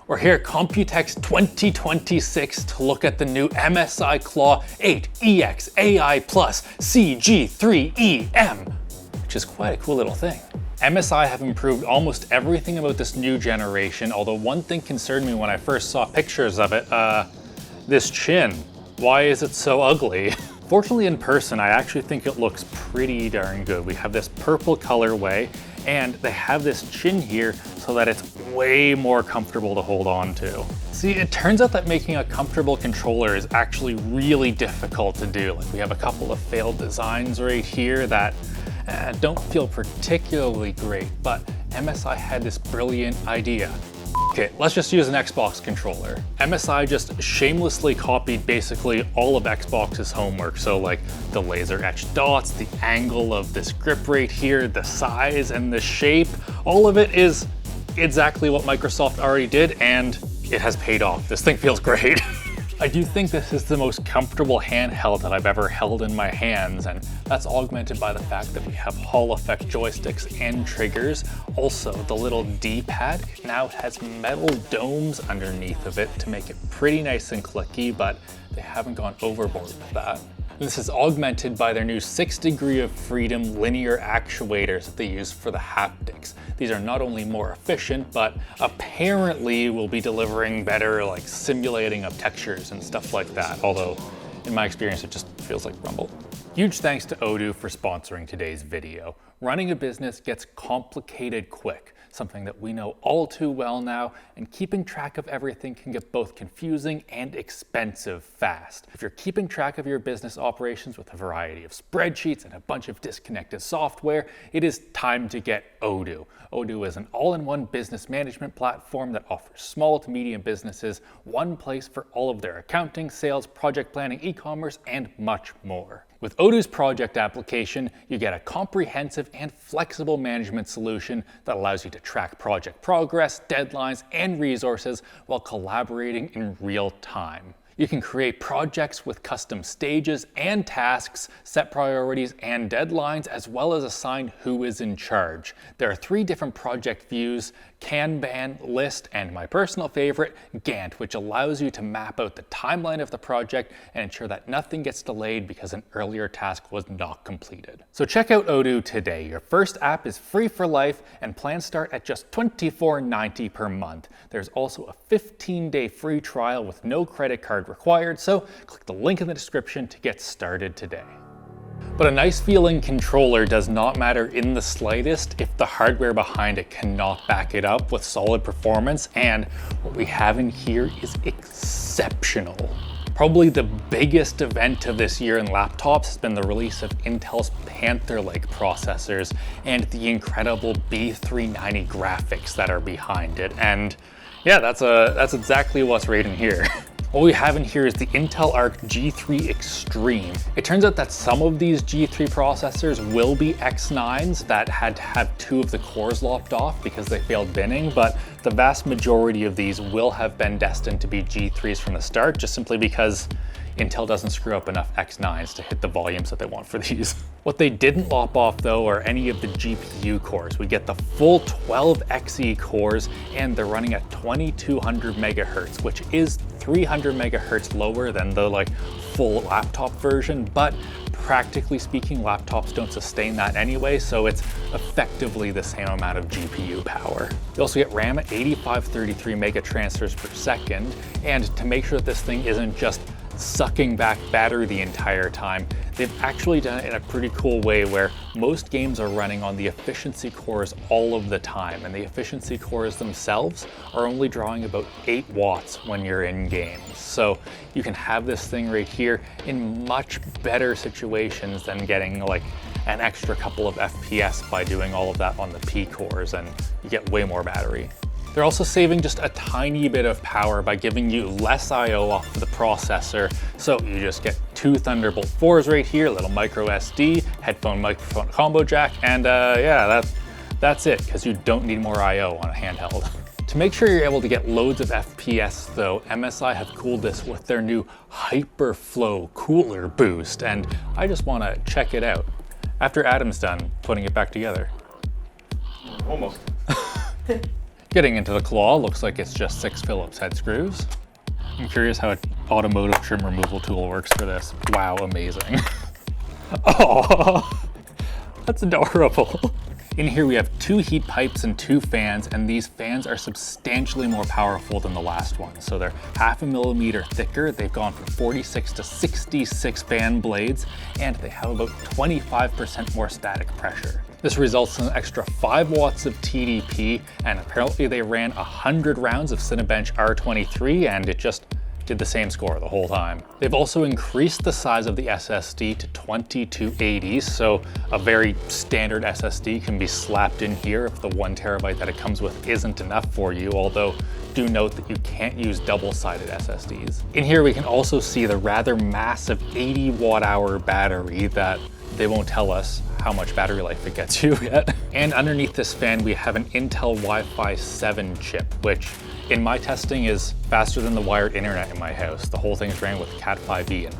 We're here at Computex 2026 to look at the new MSI Claw 8 EX AI Plus CG3EM, which is quite a cool little thing. MSI have improved almost everything about this new generation, although one thing concerned me when I first saw pictures of it, this chin. Why is it so ugly? Fortunately in person, I actually think it looks pretty darn good. We have this purple colorway, and they have this chin here so that it's way more comfortable to hold on to. See, it turns out that making a comfortable controller is actually really difficult to do. Like, we have a couple of failed designs right here that don't feel particularly great, but MSI had this brilliant idea. Okay, let's just use an Xbox controller. MSI just shamelessly copied basically all of Xbox's homework. So like the laser etched dots, the angle of this grip right here, the size and the shape, all of it is exactly what Microsoft already did, and it has paid off. This thing feels great. I do think this is the most comfortable handheld that I've ever held in my hands, and that's augmented by the fact that we have Hall effect joysticks and triggers. Also, the little D-pad now has metal domes underneath of it to make it pretty nice and clicky, but they haven't gone overboard with that. This is augmented by their new 6 degree of freedom linear actuators that they use for the haptics. These are not only more efficient, but apparently will be delivering better like simulating of textures and stuff like that. Although in my experience, it just feels like Rumble. Huge thanks to Odoo for sponsoring today's video. Running a business gets complicated quick, something that we know all too well now, and keeping track of everything can get both confusing and expensive fast. If you're keeping track of your business operations with a variety of spreadsheets and a bunch of disconnected software, it is time to get Odoo. Odoo is an all-in-one business management platform that offers small to medium businesses one place for all of their accounting, sales, project planning, e-commerce, and much more. With Odoo's project application, you get a comprehensive and flexible management solution that allows you to track project progress, deadlines, and resources while collaborating in real time. You can create projects with custom stages and tasks, set priorities and deadlines, as well as assign who is in charge. There are 3 different project views: Kanban, List, and my personal favorite, Gantt, which allows you to map out the timeline of the project and ensure that nothing gets delayed because an earlier task was not completed. So check out Odoo today. Your first app is free for life, and plans start at just $24.90 per month. There's also a 15-day free trial with no credit card required, so click the link in the description to get started today. But a nice feeling controller does not matter in the slightest if the hardware behind it cannot back it up with solid performance, and what we have in here is exceptional. Probably the biggest event of this year in laptops has been the release of Intel's Panther Lake processors and the incredible B390 graphics that are behind it. And yeah, that's exactly what's right in here. What we have in here is the Intel Arc G3 Extreme. It turns out that some of these G3 processors will be X9s that had to have 2 of the cores lopped off because they failed binning, but the vast majority of these will have been destined to be G3s from the start, just simply because Intel doesn't screw up enough X9s to hit the volumes that they want for these. What they didn't lop off though are any of the GPU cores. We get the full 12 Xe cores, and they're running at 2200 megahertz, which is 300 megahertz lower than the full laptop version, but practically speaking, laptops don't sustain that anyway, so it's effectively the same amount of GPU power. You also get RAM at 8533 mega transfers per second, and to make sure that this thing isn't just sucking back battery the entire time, they've actually done it in a pretty cool way where most games are running on the efficiency cores all of the time, and the efficiency cores themselves are only drawing about 8 watts when you're in games. So you can have this thing right here in much better situations than getting an extra couple of FPS by doing all of that on the P cores, and you get way more battery. They're also saving just a tiny bit of power by giving you less I/O off of the processor. So you just get 2 Thunderbolt 4s right here, little micro SD, headphone microphone combo jack, and yeah, that's it, because you don't need more I/O on a handheld. To make sure you're able to get loads of FPS though, MSI have cooled this with their new Hyperflow Cooler Boost, and I just want to check it out after Adam's done putting it back together. Almost. Getting into the Claw, looks like it's just 6 Phillips head screws. I'm curious how an automotive trim removal tool works for this. Wow, amazing. Oh, that's adorable. In here we have 2 heat pipes and 2 fans, and these fans are substantially more powerful than the last one. So they're 0.5 millimeter thicker. They've gone from 46 to 66 fan blades, and they have about 25% more static pressure. This results in an extra 5 watts of TDP, and apparently they ran 100 rounds of Cinebench R23, and it just did the same score the whole time. They've also increased the size of the SSD to 2280, so a very standard SSD can be slapped in here if the 1 terabyte that it comes with isn't enough for you, although do note that you can't use double-sided SSDs. In here we can also see the rather massive 80 watt-hour battery that they won't tell us how much battery life it gets you yet. And underneath this fan, we have an Intel Wi-Fi 7 chip, which in my testing is faster than the wired internet in my house. The whole thing's ran with Cat 5e, and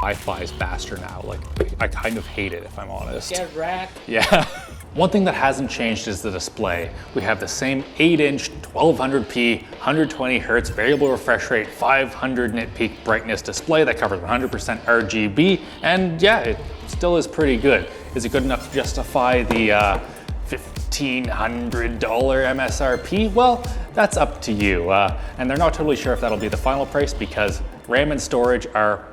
Wi-Fi is faster now. Like, I kind of hate it, if I'm honest. Get wrecked. Yeah. One thing that hasn't changed is the display. We have the same 8-inch, 1200p, 120 hertz variable refresh rate, 500 nit peak brightness display that covers 100% RGB, and yeah, it still is pretty good. Is it good enough to justify the $1,500 MSRP? Well, that's up to you. And they're not totally sure if that'll be the final price because RAM and storage are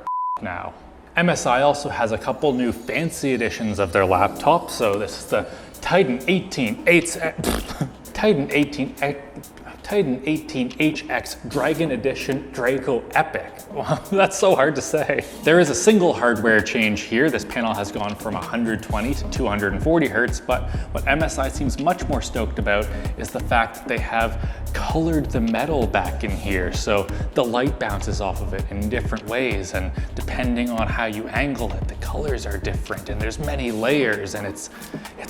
now. MSI also has a couple new fancy editions of their laptop. So this is the Titan 18HX Dragon Edition Draco Epic. Wow, that's so hard to say. There is a single hardware change here. This panel has gone from 120 to 240 hertz, but what MSI seems much more stoked about is the fact that they have colored the metal back in here, so the light bounces off of it in different ways, and depending on how you angle it, the colors are different, and there's many layers, and it's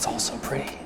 also pretty.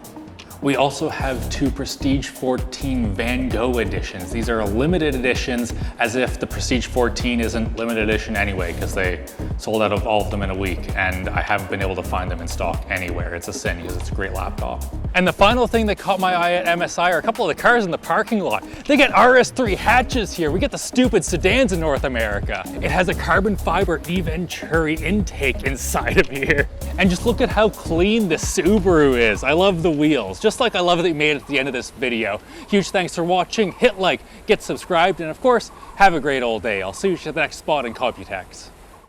We also have 2 Prestige 14 Van Gogh editions. These are limited editions, as if the Prestige 14 isn't limited edition anyway, because they sold out of all of them in a week, and I haven't been able to find them in stock anywhere. It's a sin, because it's a great laptop. And the final thing that caught my eye at MSI are a couple of the cars in the parking lot. They get RS3 hatches here. We get the stupid sedans in North America. It has a carbon fiber e-Venturi intake inside of here. And just look at how clean the Subaru is. I love the wheels. Just like I love that you made it at the end of this video. Huge thanks for watching. Hit like, get subscribed, and of course, have a great old day. I'll see you at the next spot in Computex.